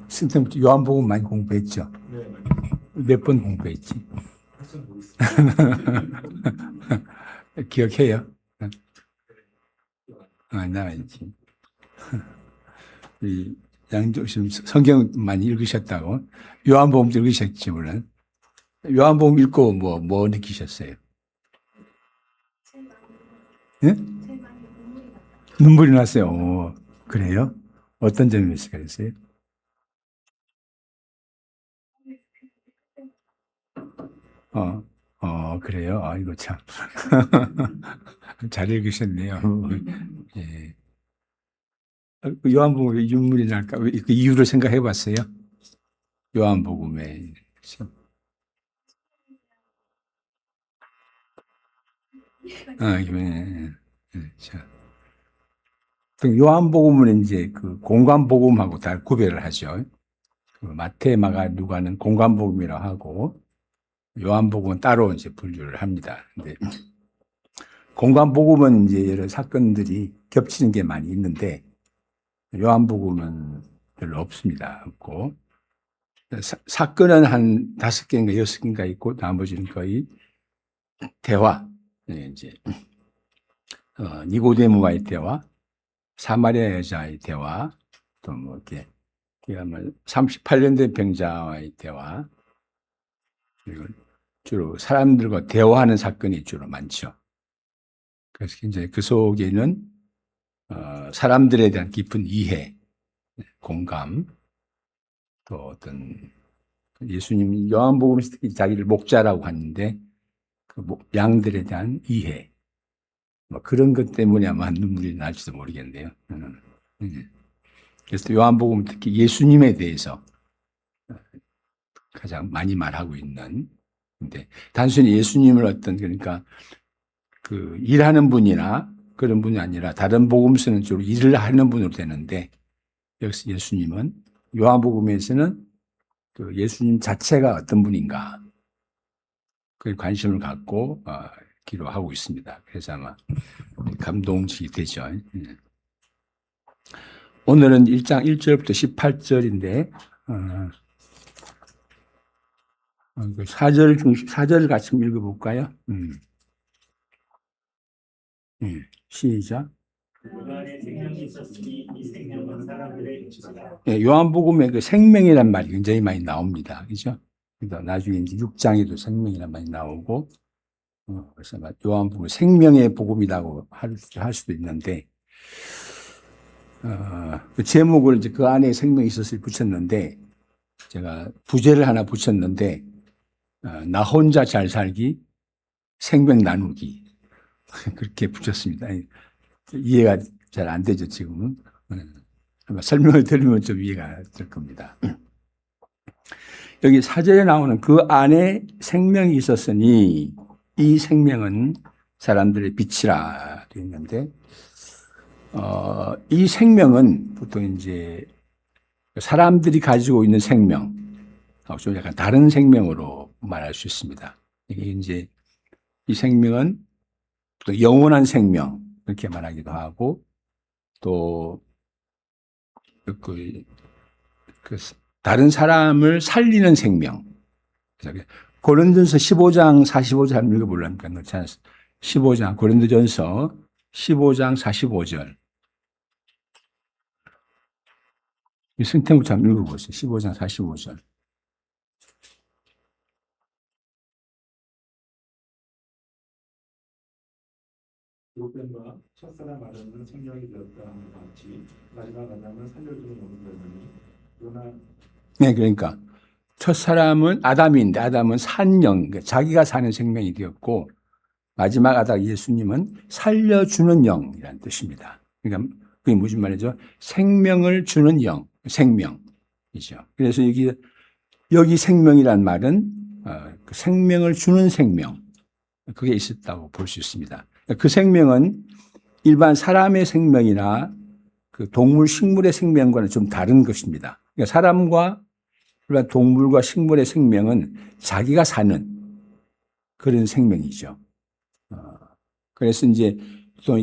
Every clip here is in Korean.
선생님 요한복음 많이 공부했죠? 네. 몇 번 공부했지? 사실 모르겠어요. 기억해요? 나 알지. 이 양조심 성경 많이 읽으셨다고? 요한복음도 읽으셨지, 물론. 요한복음 읽고 뭐 느끼셨어요? 예? 눈물이 났어요. 그래요? 어떤 점에서 그랬어요? 그래요? 이거 참. 잘 읽으셨네요. 예. 그 요한복음에 왜 눈물이 날까? 그 이유를 생각해 봤어요? 요한복음에. 예. 자. 그 요한복음은 이제 그 공관복음하고 다 구별을 하죠. 그 마태, 마가, 누가는 공관복음이라고 하고, 요한복음은 따로 이제 분류를 합니다. 근데 공관복음은 이제 여러 사건들이 겹치는 게 많이 있는데, 요한복음은 별로 없습니다. 없고, 사건은 한 5개인가 6개인가 있고, 나머지는 거의 대화, 이제, 니고데모와의 대화, 사마리아 여자의 대화, 또 뭐 이렇게, 그야말로 38년 된 병자와의 대화, 그리고 주로 사람들과 대화하는 사건이 주로 많죠. 그래서 이제 그 속에는 사람들에 대한 깊은 이해, 공감, 또 어떤 예수님 요한복음에서 특히 자기를 목자라고 하는데 그 양들에 대한 이해, 뭐 그런 것 때문에 아마 눈물이 날지도 모르겠네요. 그래서 요한복음 특히 예수님에 대해서 가장 많이 말하고 있는. 근데 단순히 예수님을 그러니까 그 일하는 분이나 그런 분이 아니라 다른 복음서는 주로 일을 하는 분으로 되는데 여기서 예수님은 요한복음에서는 그 예수님 자체가 어떤 분인가 그 관심을 갖고 기도하고 있습니다. 그래서 아마 감동적이 되죠. 오늘은 1장 1절부터 18절인데 4절 같이 읽어볼까요? 시작. 그 안에 생명이 있었으니 이 생명은 사람들의 빛이라. 요한복음에 그 생명이란 말이 굉장히 많이 나옵니다. 그죠? 그래서 나중에 이제 6장에도 생명이란 말이 나오고, 그래서 요한복음 생명의 복음이라고 할 수도 있는데, 그 제목을 이제 그 안에 생명이 있었을 붙였는데, 제가 부제를 하나 붙였는데, 나 혼자 잘 살기, 생명 나누기. 그렇게 붙였습니다. 이해가 잘 안 되죠, 지금은. 설명을 들으면 좀 이해가 될 겁니다. 여기 4절에 나오는 그 안에 생명이 있었으니 이 생명은 사람들의 빛이라 되어 있는데, 이 생명은 보통 이제 사람들이 가지고 있는 생명, 좀 약간 다른 생명으로 말할 수 있습니다. 이게 이제 이 생명은 또 영원한 생명, 이렇게 말하기도 하고, 또 그 다른 사람을 살리는 생명. 고린도전서 15장 45절 한번 읽어보려니까 그렇지 않습니까? 15장 고린도전서 15장 45절. 승태부터 한번 읽어보세요. 15장 45절. 롯뱀과 첫사람 아담은 생명이 되었다 하는 같이 마지막 아담은 살려주는 영이 되었느니 그러나 네, 그러니까 첫 사람은 아담인데 아담은 산 영, 그러니까 자기가 사는 생명이 되었고 마지막 아담 예수님은 살려주는 영이라는 뜻입니다. 그러니까 그게 무슨 말이죠? 생명을 주는 영, 생명이죠. 그래서 여기 생명이란 말은 그 생명을 주는 생명, 그게 있었다고 볼 수 있습니다. 그 생명은 일반 사람의 생명이나 그 동물, 식물의 생명과는 좀 다른 것입니다. 그러니까 사람과 일반 동물과 식물의 생명은 자기가 사는 그런 생명이죠. 그래서 이제 또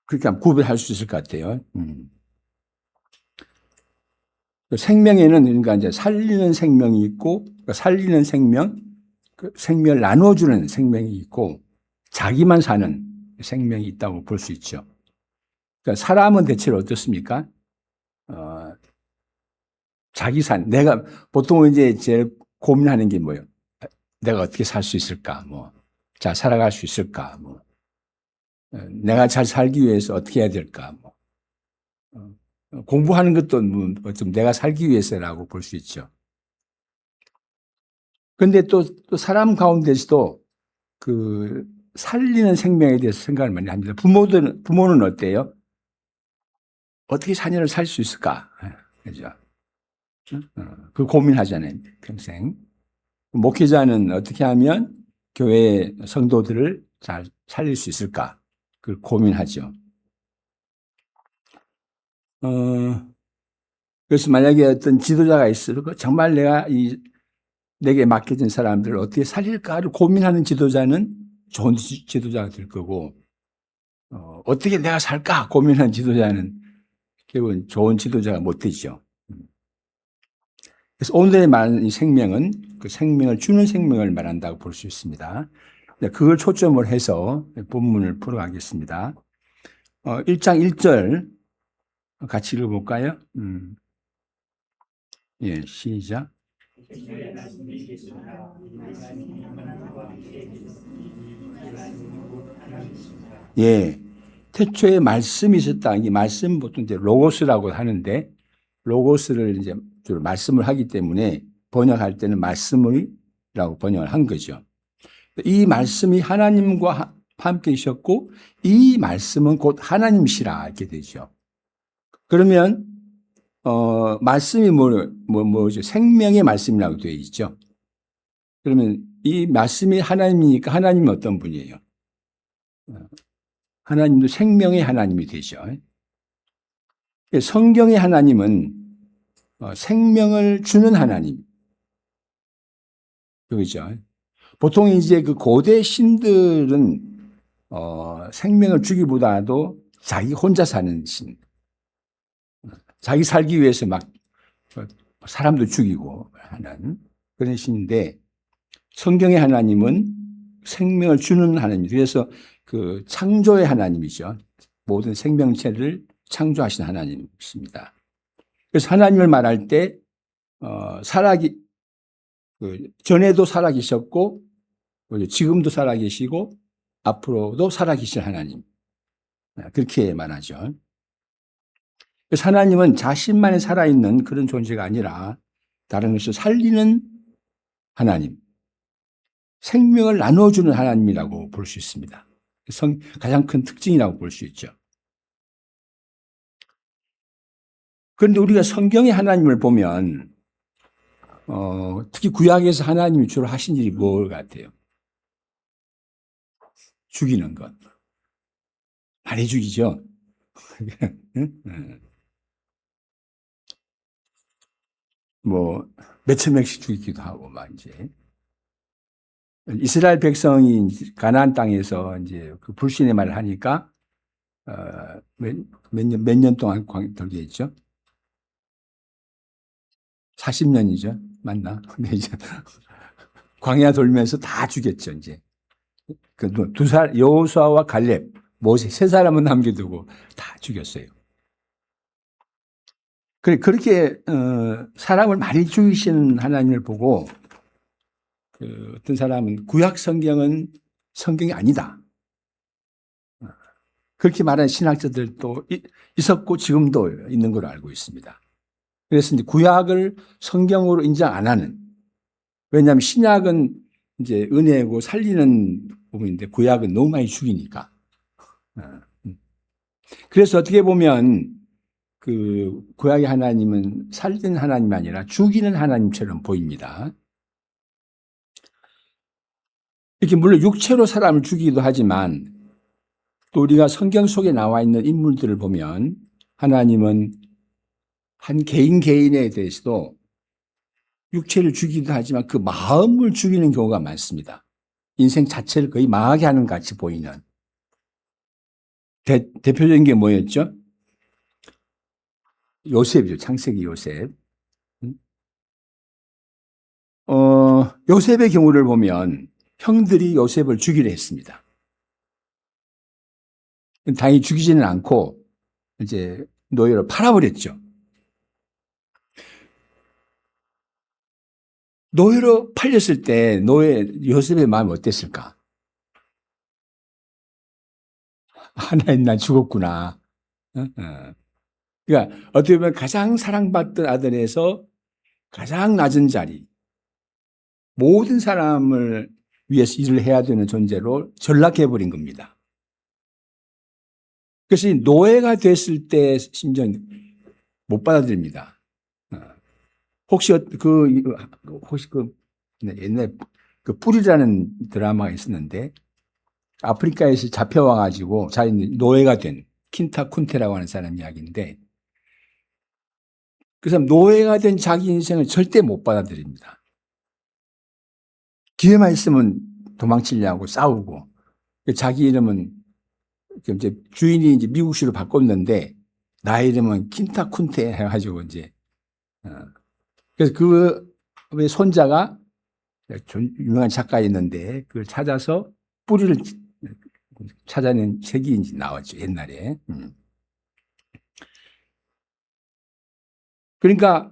그렇게 구별할 수 있을 것 같아요. 그 생명에는 그러니까 이제 살리는 생명이 있고, 그 살리는 생명, 그 생명을 나눠주는 생명이 있고, 자기만 사는 생명이 있다고 볼 수 있죠. 그러니까 사람은 대체로 어떻습니까? 자기 내가, 보통 이제 제일 고민하는 게 뭐예요? 내가 어떻게 살 수 있을까? 뭐, 잘 살아갈 수 있을까? 뭐, 내가 잘 살기 위해서 어떻게 해야 될까? 뭐, 공부하는 것도 뭐 좀 내가 살기 위해서라고 볼 수 있죠. 그런데 또 사람 가운데서도 그 살리는 생명에 대해서 생각을 많이 합니다. 부모는 어때요? 어떻게 자녀를 살 수 있을까? 그죠? 그 고민하잖아요, 평생. 목회자는 어떻게 하면 교회 성도들을 잘 살릴 수 있을까? 그걸 고민하죠. 그래서 만약에 어떤 지도자가 있어도 정말 내게 맡겨진 사람들을 어떻게 살릴까를 고민하는 지도자는 좋은 지도자가 될 거고, 어떻게 내가 살까 고민하는 지도자는 결국은 좋은 지도자가 못 되죠. 그래서 오늘의 말하는 이 생명은 그 생명을 주는 생명을 말한다고 볼 수 있습니다. 그걸 초점을 해서 본문을 풀어가겠습니다. 1장 1절 같이 읽어볼까요? 예, 시작. 태초에 말씀이 계시니라 이 말씀이 하나님과 함께 계셨으니 이 말씀은 곧 하나님이시니라. 예, 태초에 말씀이 있었다. 이 말씀 보통 이제 로고스라고 하는데, 로고스를 이제 주로 말씀을 하기 때문에 번역할 때는 말씀이라고 번역을 한 거죠. 이 말씀이 하나님과 함께 계셨고, 이 말씀은 곧 하나님이시라 이렇게 되죠. 그러면 말씀이 뭐죠? 생명의 말씀이라고 되어 있죠. 그러면 이 말씀이 하나님이니까 하나님은 어떤 분이에요? 하나님도 생명의 하나님이 되죠. 성경의 하나님은 생명을 주는 하나님. 그죠? 보통 이제 그 고대 신들은 생명을 주기보다도 자기 혼자 사는 신. 자기 살기 위해서 막 사람도 죽이고 하는 그런 신인데, 성경의 하나님은 생명을 주는 하나님. 그래서 그 창조의 하나님이죠. 모든 생명체를 창조하신 하나님이십니다. 그래서 하나님을 말할 때 전에도 살아계셨고 지금도 살아계시고 앞으로도 살아계실 하나님, 그렇게 말하죠. 그래서 하나님은 자신만이 살아있는 그런 존재가 아니라 다른 것을 살리는 하나님, 생명을 나눠주는 하나님이라고 볼 수 있습니다. 가장 큰 특징이라고 볼 수 있죠. 그런데 우리가 성경의 하나님을 보면 특히 구약에서 하나님이 주로 하신 일이 뭘 같아요? 죽이는 것. 많이 죽이죠. 뭐 몇천 명씩 죽이기도 하고 막 이제 이스라엘 백성이 가나안 땅에서 이제 그 불신의 말을 하니까 몇 년 동안 돌게 했죠. 40년이죠. 맞나? 근데 이제 광야 돌면서 다 죽였죠. 이제 그 여호수아와 갈렙, 모세 세 사람은 남겨두고 다 죽였어요. 그렇게 사람을 많이 죽이시는 하나님을 보고 어떤 사람은 구약 성경은 성경이 아니다. 그렇게 말하는 신학자들도 있었고 지금도 있는 걸로 알고 있습니다. 그래서 이제 구약을 성경으로 인정 안 하는, 왜냐하면 신약은 이제 은혜고 살리는 부분인데 구약은 너무 많이 죽이니까. 그래서 어떻게 보면 그 구약의 하나님은 살리는 하나님이 아니라 죽이는 하나님처럼 보입니다. 이렇게 물론 육체로 사람을 죽이기도 하지만 또 우리가 성경 속에 나와 있는 인물들을 보면 하나님은 한 개인에 대해서도 육체를 죽이기도 하지만 그 마음을 죽이는 경우가 많습니다. 인생 자체를 거의 망하게 하는 것 같이 보이는. 대표적인 게 뭐였죠? 요셉이죠. 창세기 요셉. 요셉의 경우를 보면 형들이 요셉을 죽이려 했습니다. 다행히 죽이지는 않고 이제 노예로 팔아버렸죠. 노예로 팔렸을 때 요셉의 마음이 어땠을까? 하나님 난 죽었구나. 그러니까 어떻게 보면 가장 사랑받던 아들에서 가장 낮은 자리, 모든 사람을 위해서 일을 해야 되는 존재로 전락해버린 겁니다. 그래서 노예가 됐을 때 심정 못 받아들입니다. 혹시 옛날에 그 뿔이라는 드라마가 있었는데 아프리카에서 잡혀와가지고 자기는 노예가 된 킨타 쿤테라고 하는 사람 이야기인데 그 사람 노예가 된 자기 인생을 절대 못 받아들입니다. 기회만 있으면 도망치려고 싸우고 자기 이름은 이제 주인이 이제 미국시로 바꿨는데 나의 이름은 킨타 쿤테 해가지고 이제 그래서 그 손자가 유명한 작가 있는데 그걸 찾아서 뿌리를 찾아낸 책이 이제 나왔죠 옛날에. 그러니까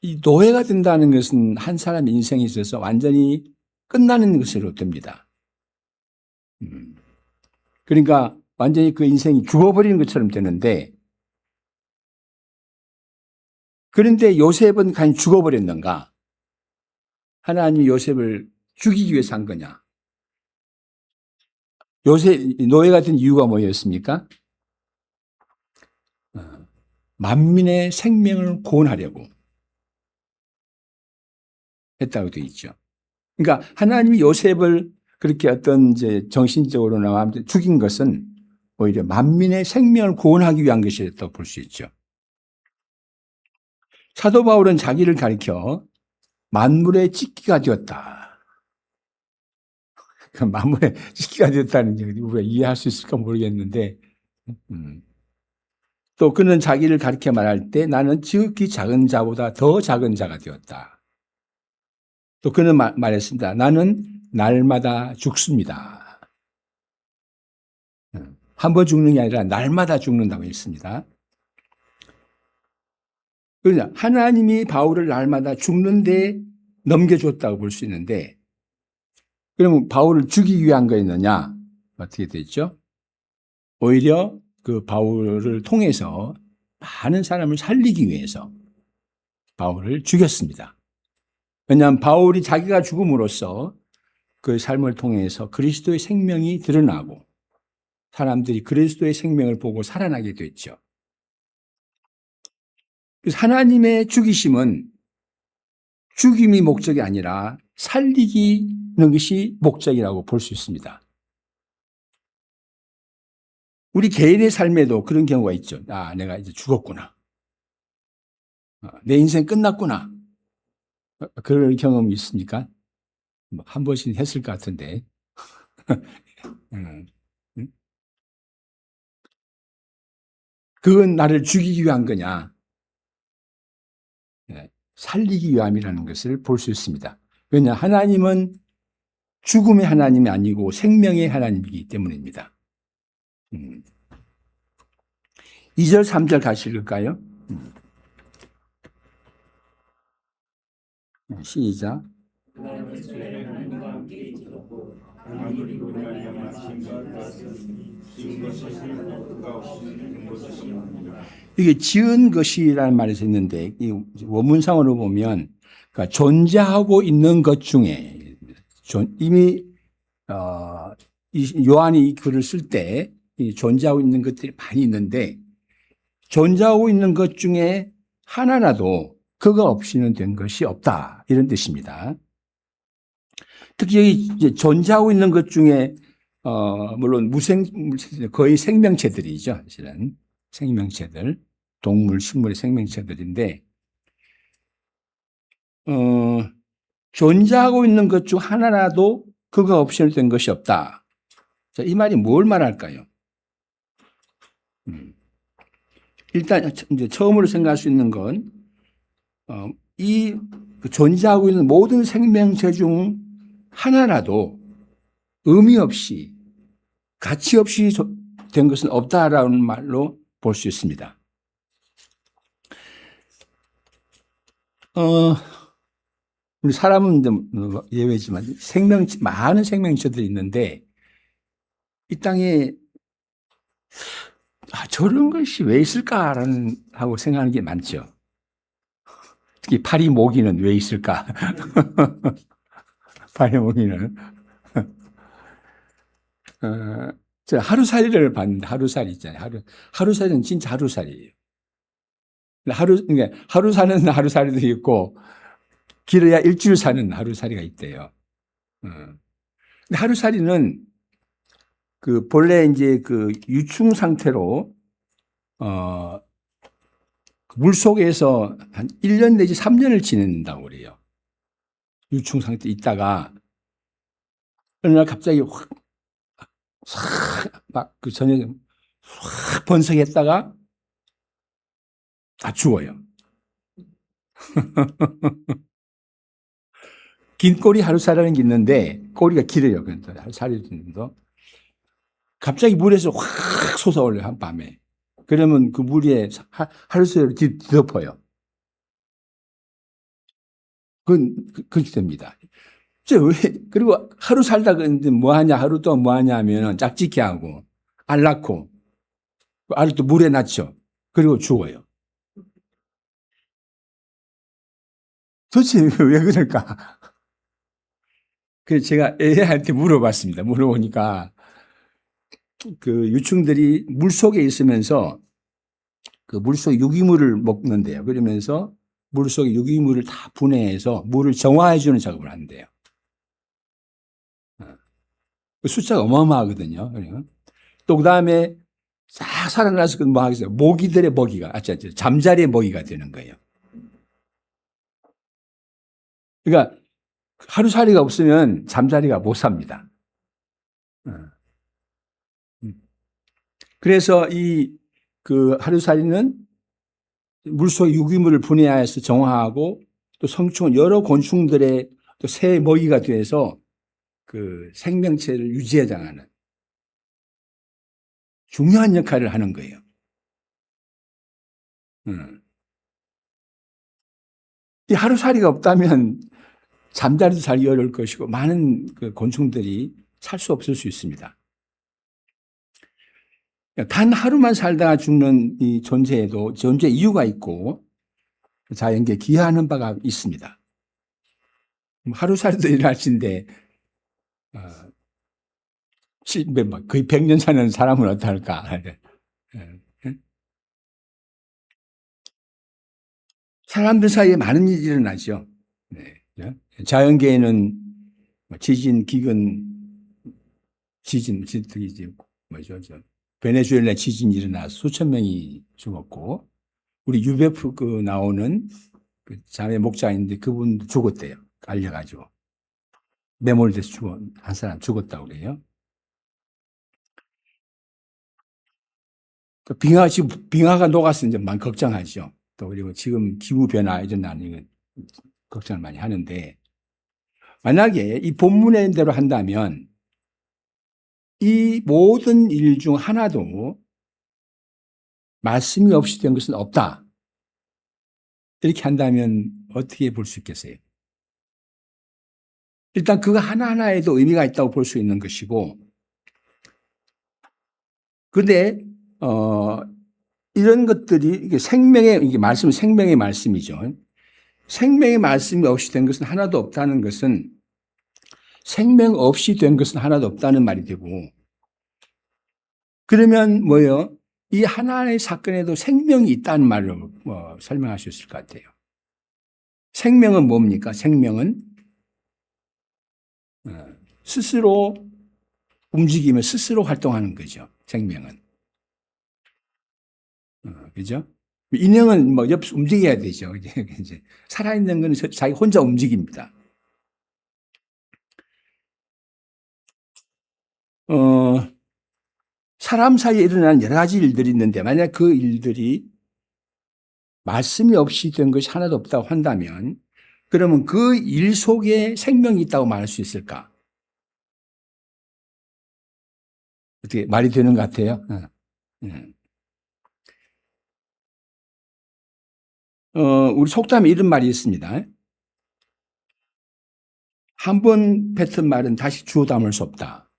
이 노예가 된다는 것은 한 사람의 인생에 있어서 완전히 끝나는 것으로 됩니다. 그러니까 완전히 그 인생이 죽어버리는 것처럼 되는데 그런데 요셉은 과연 죽어버렸는가? 하나님이 요셉을 죽이기 위해서 한 거냐? 노예가 된 이유가 뭐였습니까? 만민의 생명을 구원하려고 했다고 되어 있죠. 그러니까 하나님이 요셉을 그렇게 어떤 이제 정신적으로나 죽인 것은 오히려 만민의 생명을 구원하기 위한 것이었다고 볼 수 있죠. 사도 바울은 자기를 가리켜 만물의 찢기가 되었다. 그 만물의 찢기가 되었다는 얘기 우리가 이해할 수 있을까 모르겠는데 또 그는 자기를 가리켜 말할 때 나는 지극히 작은 자보다 더 작은 자가 되었다. 또 그는 말했습니다. 나는 날마다 죽습니다. 한 번 죽는 게 아니라 날마다 죽는다고 했습니다. 그러냐 하나님이 바울을 날마다 죽는데 넘겨줬다고 볼 수 있는데 그러면 바울을 죽이기 위한 거였느냐? 어떻게 됐죠? 오히려 그 바울을 통해서 많은 사람을 살리기 위해서 바울을 죽였습니다. 왜냐하면 바울이 자기가 죽음으로써 그 삶을 통해서 그리스도의 생명이 드러나고 사람들이 그리스도의 생명을 보고 살아나게 됐죠. 그래서 하나님의 죽이심은 죽임이 목적이 아니라 살리기는 것이 목적이라고 볼 수 있습니다. 우리 개인의 삶에도 그런 경우가 있죠. 내가 이제 죽었구나. 내 인생 끝났구나. 그럴 경험이 있습니까? 한 번씩 했을 것 같은데. 그건 나를 죽이기 위한 거냐? 살리기 위함이라는 것을 볼 수 있습니다. 왜냐? 하나님은 죽음의 하나님이 아니고 생명의 하나님이기 때문입니다. 2절, 3절 같이 읽을까요? 시작. 이게 지은 것이라는 말이 있는데 이 원문상으로 보면 그러니까 존재하고 있는 것 중에 이미 요한이 이 글을 쓸 때 존재하고 있는 것들이 많이 있는데 존재하고 있는 것 중에 하나라도 그거 없이는 된 것이 없다 이런 뜻입니다. 특히 여기 이제 존재하고 있는 것 중에 물론 거의 생명체들이죠. 사실은 생명체들, 동물, 식물의 생명체들인데 존재하고 있는 것 중 하나라도 그거 없이는 된 것이 없다. 자, 이 말이 뭘 말할까요? 일단 이제 처음으로 생각할 수 있는 건 이 그 존재하고 있는 모든 생명체 중 하나라도 의미 없이 가치 없이 된 것은 없다라는 말로 볼 수 있습니다. 우리 사람은 예외지만 많은 생명체들이 있는데 이 땅에 저런 것이 왜 있을까라는 하고 생각하는 게 많죠. 특히 파리 모기는 왜 있을까? 파리 모기는 저 하루살이를 봤는데 하루살이 있잖아요. 하루살이는 진짜 하루살이에요. 그러니까 하루 사는 하루살이도 있고 길어야 일주일 사는 하루살이가 있대요. 근데 하루살이는 그 본래 이제 그 유충 상태로 물 속에서 한 1년 내지 3년을 지낸다고 그래요. 유충 상태에 있다가 어느 날 갑자기 막 그 저녁에 확 번성했다가 다 죽어요. 긴 꼬리 하루살이라는 게 있는데 꼬리가 길어요. 하루살이도 갑자기 물에서 확 솟아올려요. 한밤에. 그러면 그 물에 하루살이로 뒤덮어요. 그렇게 됩니다. 그리고 하루 살다가 이제 뭐 하냐, 하루 동안 뭐 하냐 하면 짝짓기 하고, 알 낳고, 알을 또 물에 낳죠. 그리고 죽어요. 도대체 왜 그럴까? 그래서 제가 애한테 물어봤습니다. 물어보니까 그 유충들이 물 속에 있으면서 그 물속 유기물을 먹는데요. 그러면서 물 속에 유기물을 다 분해해서 물을 정화해주는 작업을 한대요. 그 숫자가 어마어마하거든요. 또 그 다음에 싹 살아나서 뭐 하겠어요? 모기들의 먹이가, 잠자리의 먹이가 되는 거예요. 그러니까 하루살이가 없으면 잠자리가 못 삽니다. 그래서 그 하루살이는 물속 유기물을 분해해서 정화하고 또 성충 여러 곤충들의 또 새 먹이가 돼서 그 생명체를 유지해나가는 중요한 역할을 하는 거예요. 이 하루살이가 없다면 잠자리도 살기 어려울 것이고 많은 그 곤충들이 살 수 없을 수 있습니다. 단 하루만 살다가 죽는 이 존재에도 존재 이유가 있고 자연계에 기여하는 바가 있습니다. 하루살이도 일할진데 거의 100년 사는 사람은 어떨까? 사람들 사이에 많은 일이 일어나죠. 자연계에는 지진, 기근, 지진이 뭐죠? 베네수엘라 지진이 일어나서 수천 명이 죽었고, 우리 UBF 나오는 그 자매 목자인데 그분 죽었대요. 알려가지고. 매몰돼서 한 사람 죽었다고 그래요. 빙하가 녹아서 이제 많이 걱정하죠. 또 그리고 지금 기후변화 일어나는 걱정을 많이 하는데, 만약에 이 본문의 대로 한다면 이 모든 일 중 하나도 말씀이 없이 된 것은 없다. 이렇게 한다면 어떻게 볼 수 있겠어요? 일단 그거 하나하나에도 의미가 있다고 볼 수 있는 것이고, 그런데 이런 것들이 이게 말씀은 생명의 말씀이죠. 생명의 말씀이 없이 된 것은 하나도 없다는 것은 생명 없이 된 것은 하나도 없다는 말이 되고, 그러면 뭐예요? 이 하나의 사건에도 생명이 있다는 말로 설명할 수 있을 것 같아요. 생명은 뭡니까? 생명은 스스로 움직이며 스스로 활동하는 거죠. 생명은. 그죠? 인형은 움직여야 되죠. 이제 살아있는 건 자기 혼자 움직입니다. 사람 사이에 일어나는 여러 가지 일들이 있는데, 만약 그 일들이 말씀이 없이 된 것이 하나도 없다고 한다면, 그러면 그 일 속에 생명이 있다고 말할 수 있을까? 어떻게 말이 되는 것 같아요? 우리 속담에 이런 말이 있습니다. 한 번 뱉은 말은 다시 주워 담을 수 없다.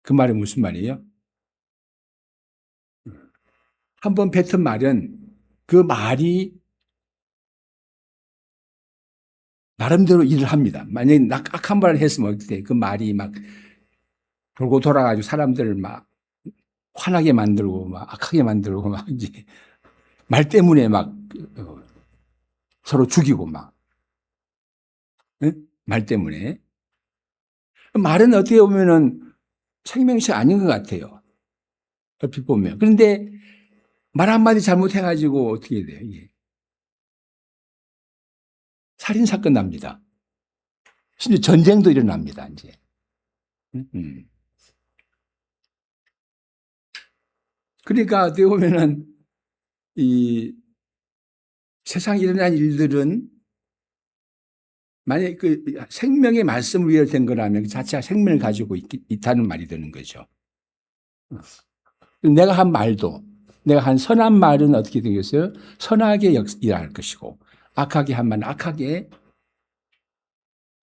그 말이 무슨 말이에요? 한 번 뱉은 말은 그 말이 나름대로 일을 합니다. 만약에 악한 말을 했으면 어때? 그 말이 막 돌고 돌아가지고 사람들을 막 화나게 만들고 막 악하게 만들고 막 이제 말 때문에 막 서로 죽이고 막 말 때문에 말은 어떻게 보면은 생명체 아닌 것 같아요. 얼핏 보면. 그런데 말 한마디 잘못해가지고 어떻게 돼요? 이게 살인사건 납니다. 심지어 전쟁도 일어납니다, 이제. 그러니까 어떻게 보면은 이 세상에 일어난 일들은 만약에 그 생명의 말씀을 위해 된 거라면 그 자체가 생명을 가지고 있다는 말이 되는 거죠. 내가 한 말도, 내가 한 선한 말은 어떻게 되겠어요? 선하게 일할 것이고, 악하게 한 말은 악하게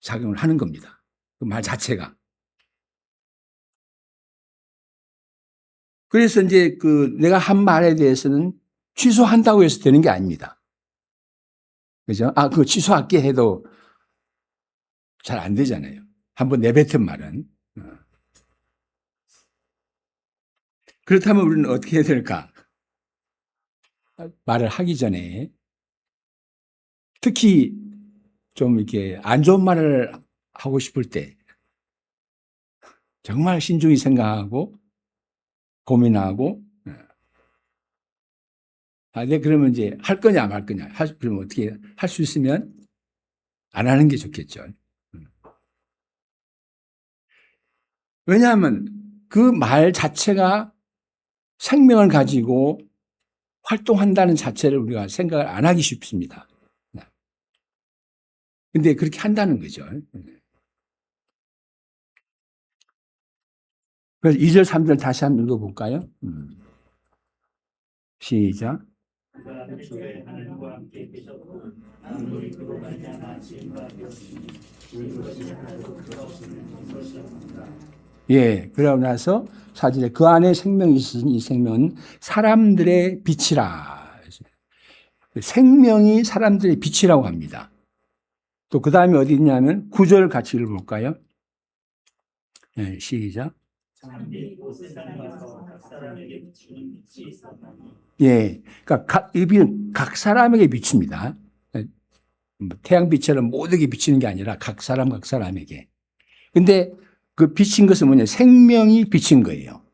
작용을 하는 겁니다. 그 말 자체가. 그래서 이제 그 내가 한 말에 대해서는 취소한다고 해서 되는 게 아닙니다. 그죠? 그거 취소할게 해도 잘 안 되잖아요. 한번 내뱉은 말은. 그렇다면 우리는 어떻게 해야 될까? 말을 하기 전에 특히 좀 이렇게 안 좋은 말을 하고 싶을 때 정말 신중히 생각하고 고민하고 네, 그러면 이제 할 거냐 말 거냐. 그러면 어떻게 할 수 있으면 안 하는 게 좋겠죠. 왜냐하면 그 말 자체가 생명을 가지고 활동한다는 자체를 우리가 생각을 안 하기 쉽습니다. 근데 그렇게 한다는 거죠. 그래서 2절, 3절 다시 한번 읽어볼까요? 시작. 그가 애초에 하나님과 함께 계셨고 아무리 그로 말미암아 지음과 되었으니 그 것이 하나도 그 없이는 것이었습니다. 예, 그러고 나서 4절에 그 안에 생명이 있으니 이 생명은 사람들의 빛이라. 생명이 사람들의 빛이라고 합니다. 또 그 다음에 어디 있냐면 9절 같이 읽어볼까요? 네, 시작. 참되이 곧 세상에 와서 각 사람에게 비추는 빛이 있었나니. 예, 그러니까 이 빛은 각 사람에게 비춥니다. 태양빛처럼 모두에게 비치는 게 아니라 각 사람에게. 근데 그 비친 것은 뭐냐? 생명이 비친 거예요.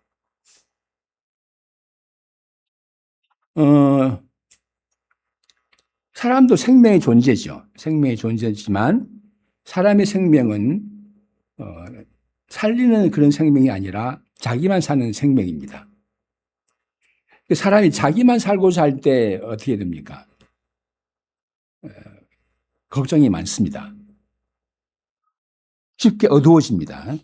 사람도 생명의 존재죠. 생명의 존재지만 사람의 생명은 살리는 그런 생명이 아니라 자기만 사는 생명입니다. 사람이 자기만 살고 살 때 어떻게 됩니까? 걱정이 많습니다. 쉽게 어두워집니다.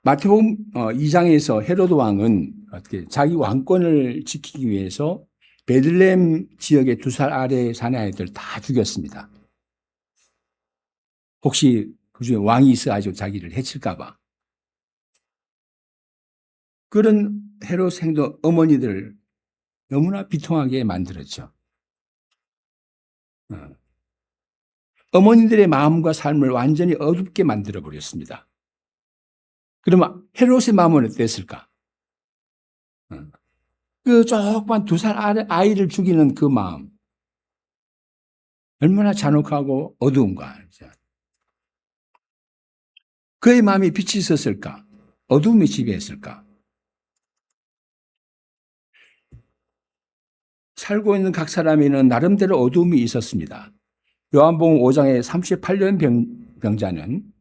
마태복음 2장에서 헤로드 왕은 어떻게 자기 왕권을 지키기 위해서 베들레헴 지역의 2살 아래 사는 아이들 다 죽였습니다. 혹시 그중에 왕이 있어가지고 자기를 해칠까 봐. 그런 헤롯 행동 어머니들을 너무나 비통하게 만들었죠. 어머니들의 마음과 삶을 완전히 어둡게 만들어 버렸습니다. 그러면 헤롯의 마음은 어땠을까? 그 조그만 2살 아이를 죽이는 그 마음. 얼마나 잔혹하고 어두운가. 그의 마음에 빛이 있었을까? 어둠이 지배했을까? 살고 있는 각 사람에는 나름대로 어둠이 있었습니다. 요한복음 5장의 38년 병자는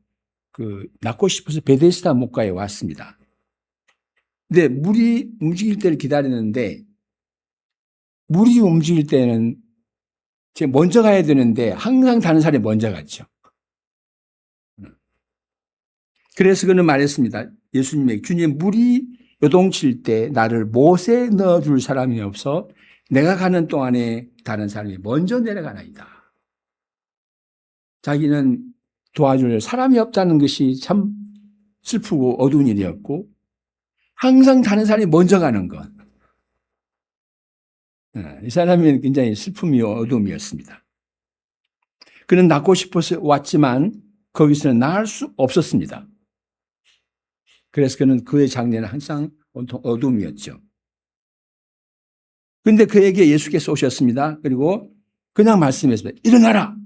낫고 싶어서 베데스다 목가에 왔습니다. 근데 물이 움직일 때를 기다리는데 물이 움직일 때는 먼저 가야 되는데 항상 다른 사람이 먼저 갔죠. 그래서 그는 말했습니다. 예수님에게 주님 물이 요동칠 때 나를 못에 넣어줄 사람이 없어 내가 가는 동안에 다른 사람이 먼저 내려가나이다. 자기는 도와줄 사람이 없다는 것이 참 슬프고 어두운 일이었고 항상 다른 사람이 먼저 가는 것. 이 사람은 굉장히 슬픔이 어둠이었습니다. 그는 낫고 싶어서 왔지만 거기서는 나을 수 없었습니다. 그래서 그는 그의 장래는 항상 온통 어둠이었죠. 그런데 그에게 예수께서 오셨습니다. 그리고 그냥 말씀했습니다. 일어나라!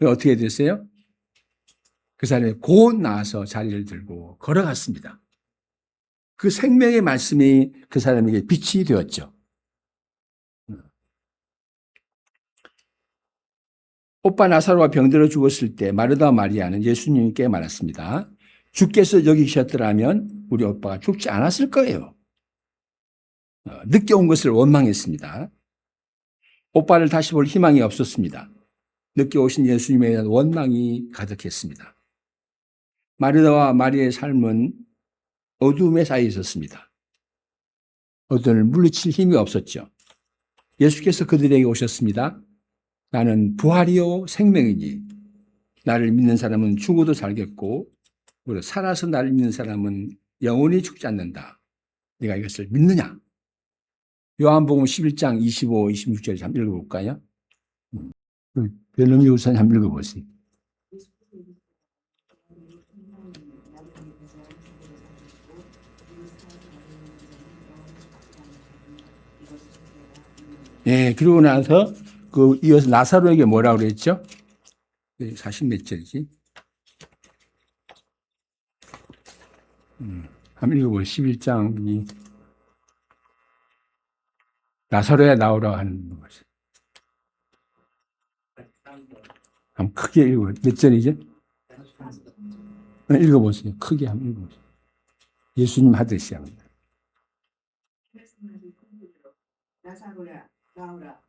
어떻게 됐어요? 그 사람이 곧 나와서 자리를 들고 걸어갔습니다. 그 생명의 말씀이 그 사람에게 빛이 되었죠. 오빠 나사로가 병들어 죽었을 때 마르다와 마리아는 예수님께 말했습니다. 주께서 여기 계셨더라면 우리 오빠가 죽지 않았을 거예요. 늦게 온 것을 원망했습니다. 오빠를 다시 볼 희망이 없었습니다. 늦게 오신 예수님에 대한 원망이 가득했습니다. 마르다와 마리아의 삶은 어둠에 쌓여 있었습니다. 어둠을 물리칠 힘이 없었죠. 예수께서 그들에게 오셨습니다. 나는 부활이요 생명이니 나를 믿는 사람은 죽어도 살겠고 그리고 살아서 나를 믿는 사람은 영원히 죽지 않는다. 네가 이것을 믿느냐? 요한복음 11장 25, 26절 한번 읽어볼까요? 별놈이 우선 한번 읽어보세요. 예, 그러고 나서 이어서 나사로에게 뭐라고 그랬죠? 40몇 절이지? 한번 읽어보세요. 11장 나사로야 나오라고 하는 것이. 한번 크게 읽어보세요. 몇 절이죠? 읽어보세요. 크게 한번 읽어보세요. 예수님 하듯이 합니다. 나사로야 나오라.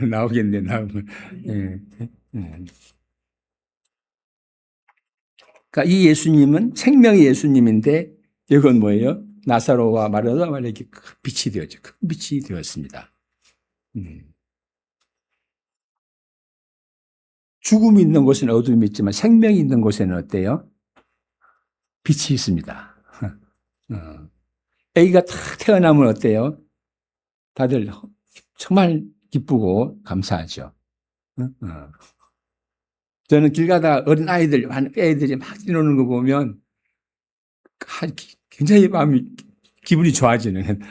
나오겠네, 나오면. 예. 그러니까 이 예수님은 생명의 예수님인데 이건 뭐예요? 나사로와 마르다와 이렇게 큰 빛이 되었죠. 큰 빛이 되었습니다. 죽음이 있는 곳에는 어둠이 있지만 생명이 있는 곳에는 어때요? 빛이 있습니다. 아기가 탁 태어나면 어때요? 다들 정말 기쁘고 감사하죠. 저는 길 가다가 어린 애들이 막 뛰노는 거 보면 굉장히 기분이 좋아지는.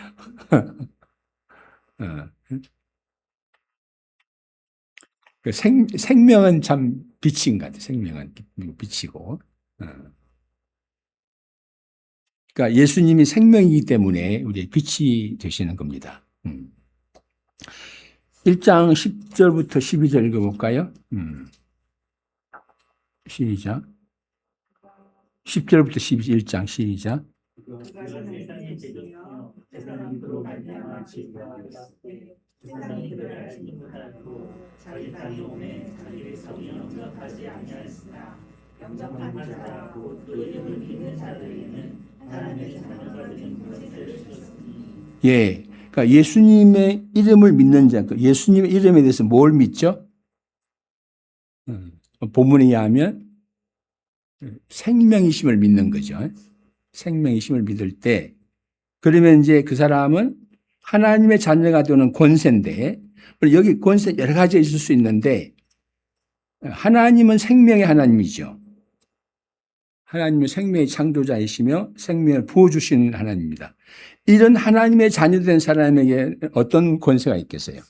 생명은 참 빛인 것 같아요. 생명은 빛이고. 그러니까 예수님이 생명이기 때문에 우리의 빛이 되시는 겁니다. 1장 10절부터 12절 읽어볼까요? 시작. 10절부터 1장 시작. 그가 세상에 제도하여 세상이 그로 말미암아 진노하였으되 세상이 그를 알지 못하고 자기 땅에 오매 자기를 성이 영접하지 아니하였으나 영접한 자라 곧 그 이름을 믿는 자들에게는 하나님의 자녀가 되는 권세를 주셨으니. 예, 그러니까 예수님의 이름을 믿는 자, 예수님의 이름에 대해서 뭘 믿죠? 본문에 의하면 생명이심을 믿는 거죠. 생명이심을 믿을 때 그러면 이제 그 사람은 하나님의 자녀가 되는 권세인데 여기 권세 여러 가지 있을 수 있는데 하나님은 생명의 하나님이죠. 하나님은 생명의 창조자이시며 생명을 부어주시는 하나님입니다. 이런 하나님의 자녀된 사람에게 어떤 권세가 있겠어요?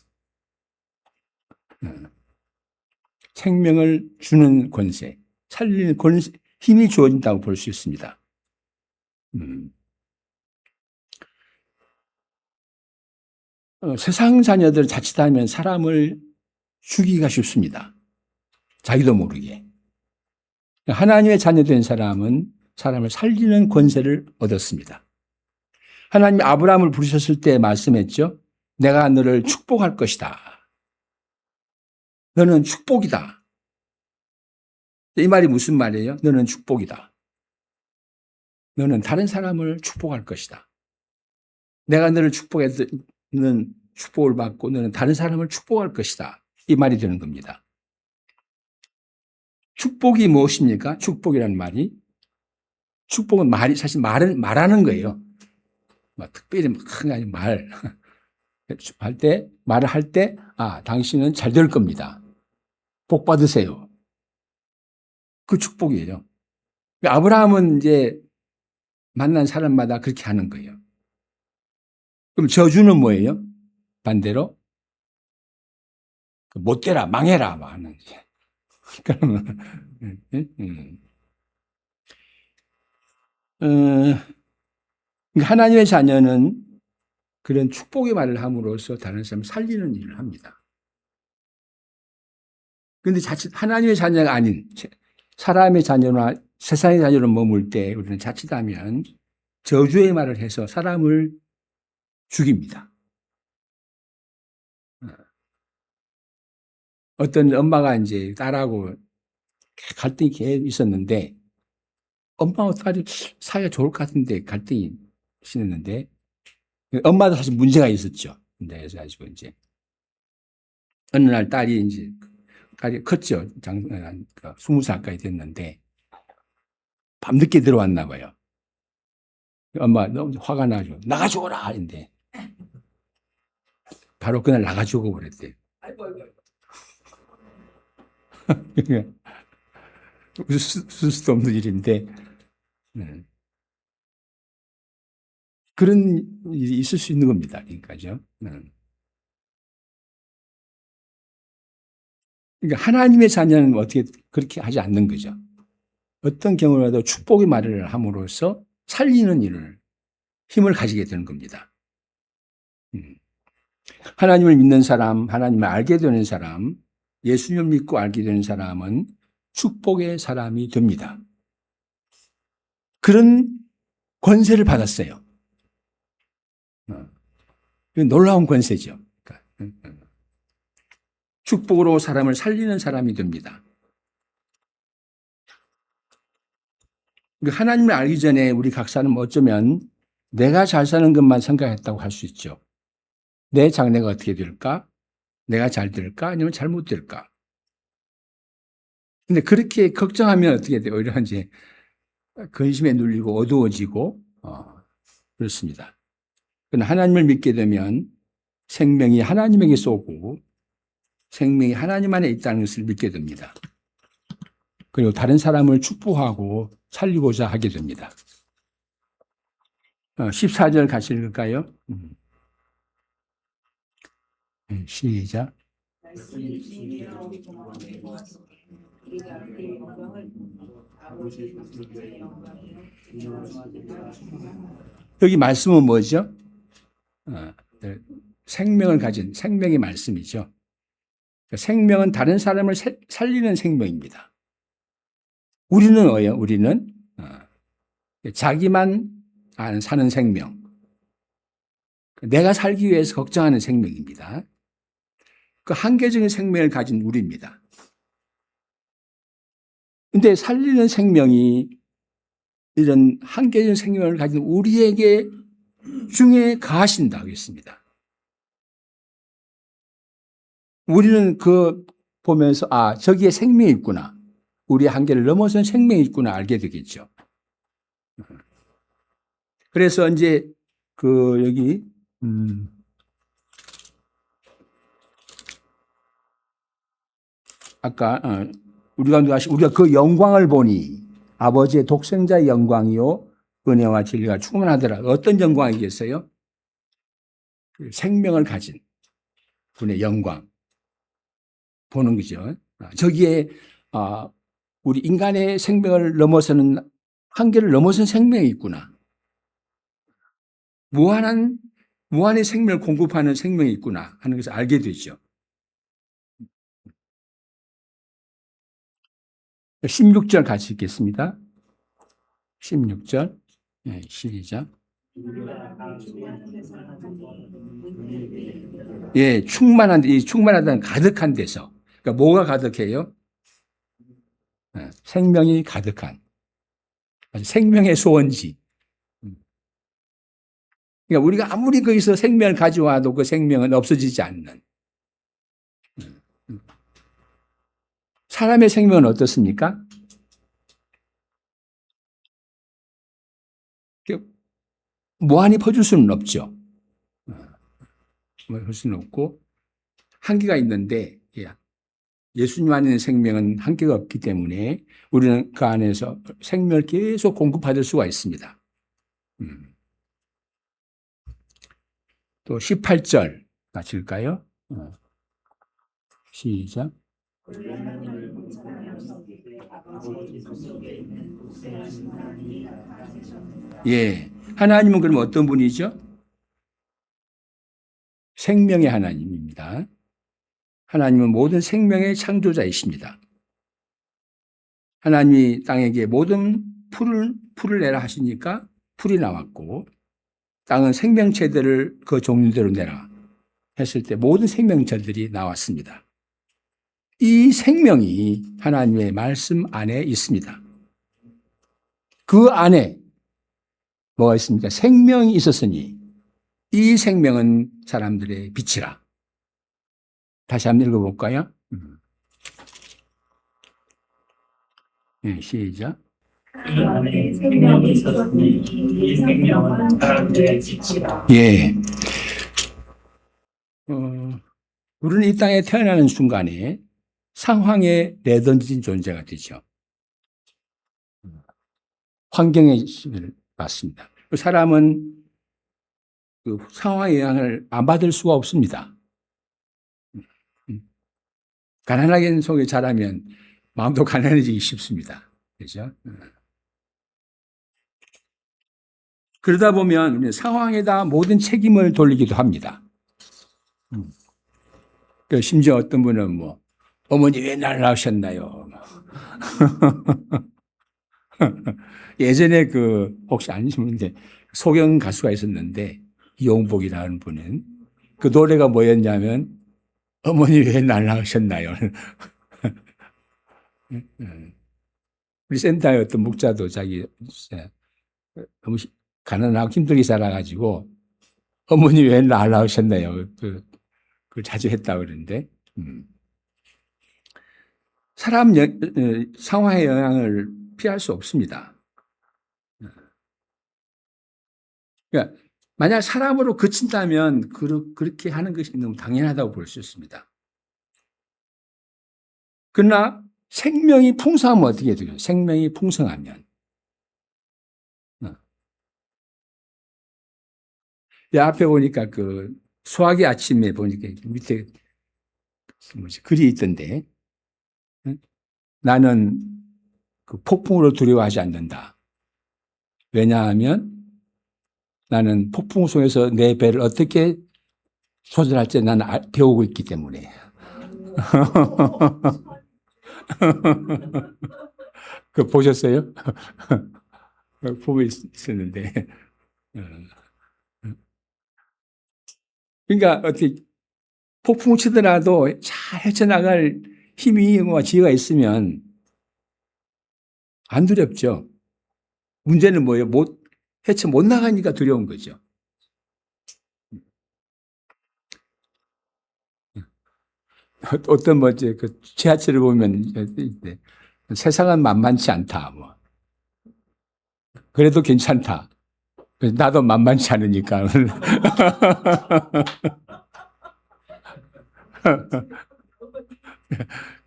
생명을 주는 권세, 살리는 권세, 힘이 주어진다고 볼 수 있습니다. 세상 자녀들 자칫하면 사람을 죽이기가 쉽습니다. 자기도 모르게. 하나님의 자녀된 사람은 사람을 살리는 권세를 얻었습니다. 하나님이 아브라함을 부르셨을 때 말씀했죠. 내가 너를 축복할 것이다. 너는 축복이다. 이 말이 무슨 말이에요? 너는 축복이다. 너는 다른 사람을 축복할 것이다. 내가 너를 축복해서 너는 축복을 받고 너는 다른 사람을 축복할 것이다. 이 말이 되는 겁니다. 축복이 무엇입니까? 축복이라는 말이. 축복은 말이 사실 말하는 거예요. 특별히 말을 할 때, 당신은 잘 될 겁니다. 복 받으세요. 그 축복이에요. 아브라함은 이제 만난 사람마다 그렇게 하는 거예요. 그럼 저주는 뭐예요? 반대로 못 되라, 망해라, 막 하는 거죠. 그러면 하나님의 자녀는 그런 축복의 말을 함으로써 다른 사람을 살리는 일을 합니다. 그런데 자칫 하나님의 자녀가 아닌 사람의 자녀나 세상의 자녀로 머물 때 우리는 자칫하면 저주의 말을 해서 사람을 죽입니다. 어떤 엄마가 이제 딸하고 갈등이 계속 있었는데 엄마와 딸이 사이가 좋을 것 같은데 갈등이 심했는데 엄마도 사실 문제가 있었죠. 그래서 가지고 이제 어느 날 딸이 컸죠. 20살 가까이 됐는데 밤늦게 들어왔나 봐요. 엄마 너무 화가 나죠. 나가줘라 하는데 바로 그날 나가주고 그랬대요. 웃을 수도 없는 일인데 그런 일이 있을 수 있는 겁니다. 그러니까요. 그러니까 하나님의 자녀는 어떻게 그렇게 하지 않는 거죠. 어떤 경우라도 축복의 말을 함으로써 살리는 일을 힘을 가지게 되는 겁니다. 하나님을 믿는 사람, 하나님을 알게 되는 사람, 예수님을 믿고 알게 되는 사람은 축복의 사람이 됩니다. 그런 권세를 받았어요. 놀라운 권세죠. 축복으로 사람을 살리는 사람이 됩니다. 하나님을 알기 전에 우리 각 사람은 어쩌면 내가 잘 사는 것만 생각했다고 할 수 있죠. 내 장래가 어떻게 될까? 내가 잘 될까? 아니면 잘못 될까? 근데 그렇게 걱정하면 어떻게 돼요? 오히려 이제 근심에 눌리고 어두워지고, 그렇습니다. 그러나 하나님을 믿게 되면 생명이 하나님에게 쏘고 생명이 하나님 안에 있다는 것을 믿게 됩니다. 그리고 다른 사람을 축복하고 살리고자 하게 됩니다. 14절 같이 읽을까요? 시작. 말씀이 진리라 우리 공원에 모았으니 우리가 그의 영광을 보고 아버지 독생자의 영광이요 여기 말씀은 뭐죠? 생명을 가진 생명의 말씀이죠. 생명은 다른 사람을 살리는 생명입니다. 우리는 뭐예요? 우리는 자기만 사는 생명. 내가 살기 위해서 걱정하는 생명입니다. 그 한계적인 생명을 가진 우리입니다. 근데 살리는 생명이 이런 한계적인 생명을 가진 우리에게 중에 가하신다고 했습니다. 우리는 보면서 저기에 생명이 있구나. 우리의 한계를 넘어선 생명이 있구나 알게 되겠죠. 그래서 이제 여기 아까 우리가 그 영광을 보니 아버지의 독생자의 영광이요 은혜와 진리가 충만하더라. 어떤 영광이겠어요? 생명을 가진 분의 영광 보는 거죠. 저기에 우리 인간의 생명을 넘어서는 한계를 넘어선 생명이 있구나. 무한의 생명을 공급하는 생명이 있구나 하는 것을 알게 되죠. 16절 같이 읽겠습니다. 16절 시작. 우리가 다 주의 세상을 예, 충만한, 이 충만하다는 가득한 데서. 그러니까 뭐가 가득해요? 생명이 가득한. 생명의 소원지. 그러니까 우리가 아무리 거기서 생명을 가져와도 그 생명은 없어지지 않는. 사람의 생명은 어떻습니까? 무한히 퍼줄 수는 없죠. 할 수는 없고 한계가 있는데 예수님 안에 있는 생명은 한계가 없기 때문에 우리는 그 안에서 생명을 계속 공급받을 수가 있습니다. 또 18절 맞힐까요? 시작. 예, 하나님은 그럼 어떤 분이죠? 생명의 하나님입니다. 하나님은 모든 생명의 창조자이십니다. 하나님이 땅에게 모든 풀을 내라 하시니까 풀이 나왔고 땅은 생명체들을 그 종류대로 내라 했을 때 모든 생명체들이 나왔습니다. 이 생명이 하나님의 말씀 안에 있습니다. 그 안에 뭐가 있습니까? 생명이 있었으니 이 생명은 사람들의 빛이라. 다시 한번 읽어볼까요? 네, 시작. 그 안에 생명이 있었으니 이 생명은 사람들의 빛이라. 예. 우리는 이 땅에 태어나는 순간에 상황에 내던진 존재가 되죠. 환경에 맞습니다. 사람은 그 상황의 영향을 안 받을 수가 없습니다. 가난하게 속에 자라면 마음도 가난해지기 쉽습니다. 그렇죠? 그러다 보면 우리는 상황에다 모든 책임을 돌리기도 합니다. 심지어 어떤 분은 뭐 어머니 왜 날 낳으셨나요? 예전에 그 혹시 아니시는데 소경 가수가 있었는데 이용복이라는 분은 그 노래가 뭐였냐면 어머니 왜 날 낳으셨나요? 우리 센터의 어떤 목자도 자기 너무 가난하고 힘들게 자라가지고 어머니 왜 날 낳으셨나요? 그걸 자주 했다고 그러는데 사람 상황의 영향을 피할 수 없습니다. 그러니까 만약 사람으로 그친다면 그렇게 하는 것이 너무 당연하다고 볼 수 있습니다. 그러나 생명이 풍성하면 어떻게 돼요? 생명이 풍성하면. 앞에 보니까 그 수학의 아침에 보니까 밑에 글이 있던데 나는 그 폭풍으로 두려워하지 않는다. 왜냐하면 나는 폭풍 속에서 내 배를 어떻게 조절할지 나는 배우고 있기 때문에. 그 보셨어요? 보고 있었는데. 그러니까 어떻게 폭풍 치더라도 잘 헤쳐나갈 힘이 지혜가 있으면 안 두렵죠. 문제는 뭐예요? 헤쳐 못 나가니까 두려운 거죠. 어떤 그 지하철을 보면 세상은 만만치 않다. 뭐. 그래도 괜찮다. 나도 만만치 않으니까.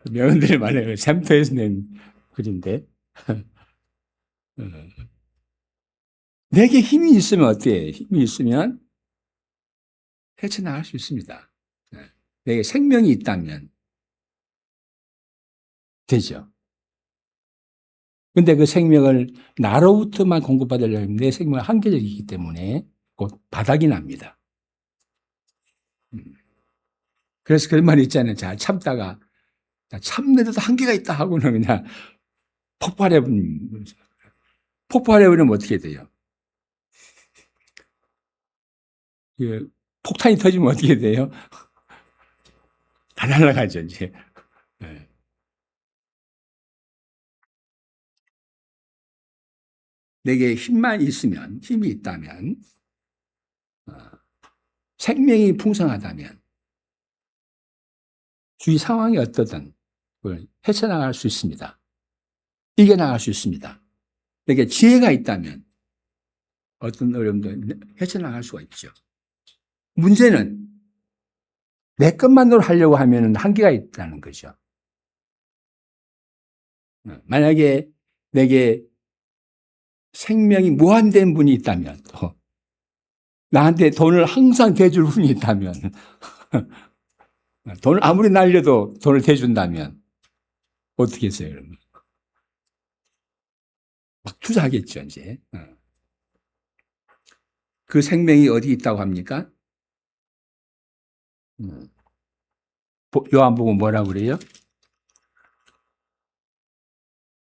명언들이 많아요. 샘터에서 낸 글인데. 내게 힘이 있으면 어때요? 힘이 있으면 헤쳐나갈 수 있습니다. 내게 생명이 있다면 되죠. 근데 그 생명을 나로부터만 공급받으려면 내 생명은 한계적이기 때문에 곧 바닥이 납니다. 그래서 그런 말이 있잖아요. 잘 참다가 참는데도 한계가 있다 하고는 그냥 폭발해버리면 어떻게 돼요? 폭탄이 터지면 어떻게 돼요? 다 날아가죠, 이제. 네. 내게 힘만 있으면, 힘이 있다면, 생명이 풍성하다면, 주위 상황이 어떠든 그걸 헤쳐나갈 수 있습니다. 이겨나갈 수 있습니다. 내게 지혜가 있다면 어떤 어려움도 헤쳐나갈 수가 있죠. 문제는 내 것만으로 하려고 하면 한계가 있다는 거죠. 만약에 내게 생명이 무한된 분이 있다면, 또 나한테 돈을 항상 대줄 분이 있다면, 돈을 아무리 날려도 돈을 대준다면 어떻게 했어요, 여러분? 막 투자하겠죠, 이제. 그 생명이 어디 있다고 합니까? 요한복음 뭐라고 그래요?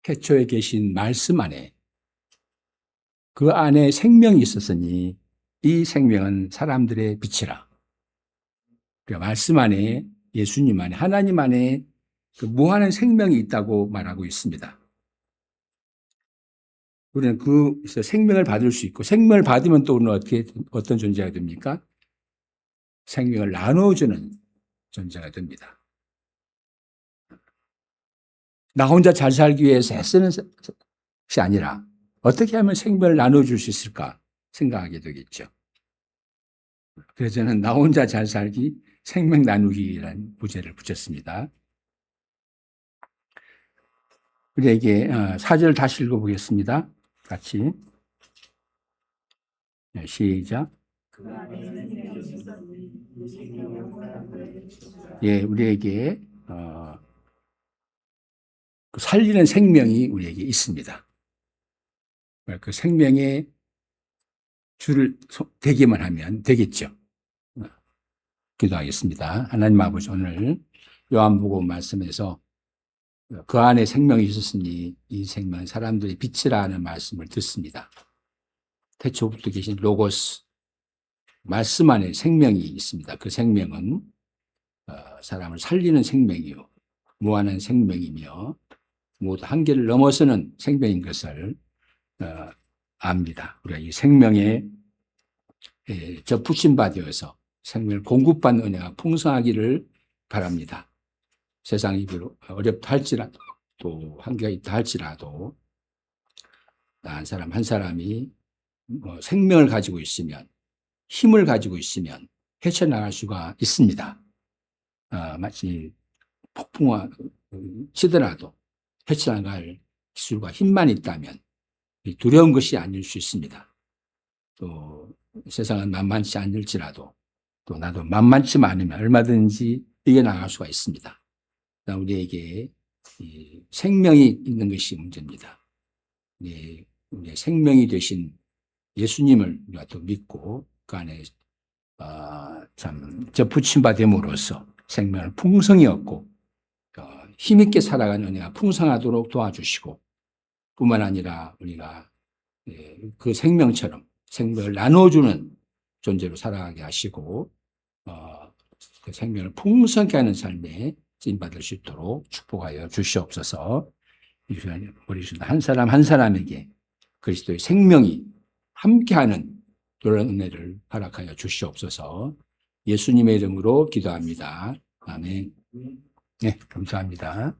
태초에 계신 말씀 안에, 그 안에 생명이 있었으니 이 생명은 사람들의 빛이라. 그러니까 말씀 안에, 예수님 안에, 하나님 안에 그 무한한 생명이 있다고 말하고 있습니다. 우리는 그 생명을 받을 수 있고, 생명을 받으면 또 우리는 어떤 존재가 됩니까? 생명을 나눠주는 존재가 됩니다. 나 혼자 잘 살기 위해서 애쓰는 것이 아니라 어떻게 하면 생명을 나눠줄 수 있을까 생각하게 되겠죠. 그래서 저는 나 혼자 잘 살기, 생명 나누기라는 부제를 붙였습니다. 우리에게 4절 다시 읽어보겠습니다. 같이. 네, 시작. 예, 우리에게 살리는 생명이 우리에게 있습니다. 그 생명의 줄을 대기만 하면 되겠죠. 기도하겠습니다. 하나님 아버지, 오늘 요한복음 말씀에서 그 안에 생명이 있었으니 이 생명은 사람들의 빛이라는 말씀을 듣습니다. 태초부터 계신 로고스, 말씀 안에 생명이 있습니다. 그 생명은 사람을 살리는 생명이요, 무한한 생명이며 모두 한계를 넘어서는 생명인 것을 압니다. 우리가 이 생명에 접붙임 받아서 생명을 공급받는 은혜가 풍성하기를 바랍니다. 세상이 어렵다 할지라도, 또 한계가 있다 할지라도 나 한 사람 한 사람이 생명을 가지고 있으면, 힘을 가지고 있으면 헤쳐나갈 수가 있습니다. 마치 폭풍과 치더라도 헤쳐나갈 기술과 힘만 있다면 두려운 것이 아닐 수 있습니다. 또 세상은 만만치 않을지라도 또 나도 만만치 않으면 얼마든지 이겨나갈 수가 있습니다. 우리에게 생명이 있는 것이 문제입니다. 우리의 생명이 되신 예수님을 우리가 또 믿고 그 안에 참 접붙임 받음으로써 생명을 풍성히 얻고 힘있게 살아가는 은혜가 풍성하도록 도와주시고, 뿐만 아니라 우리가 그 생명처럼 생명을 나눠주는 존재로 살아가게 하시고 그 생명을 풍성케 하는 삶에 쓰임받을 수 있도록 축복하여 주시옵소서. 우리 한 사람 한 사람에게 그리스도의 생명이 함께하는 그런 은혜를 허락하여 주시옵소서. 예수님의 이름으로 기도합니다. 아멘. 네, 감사합니다.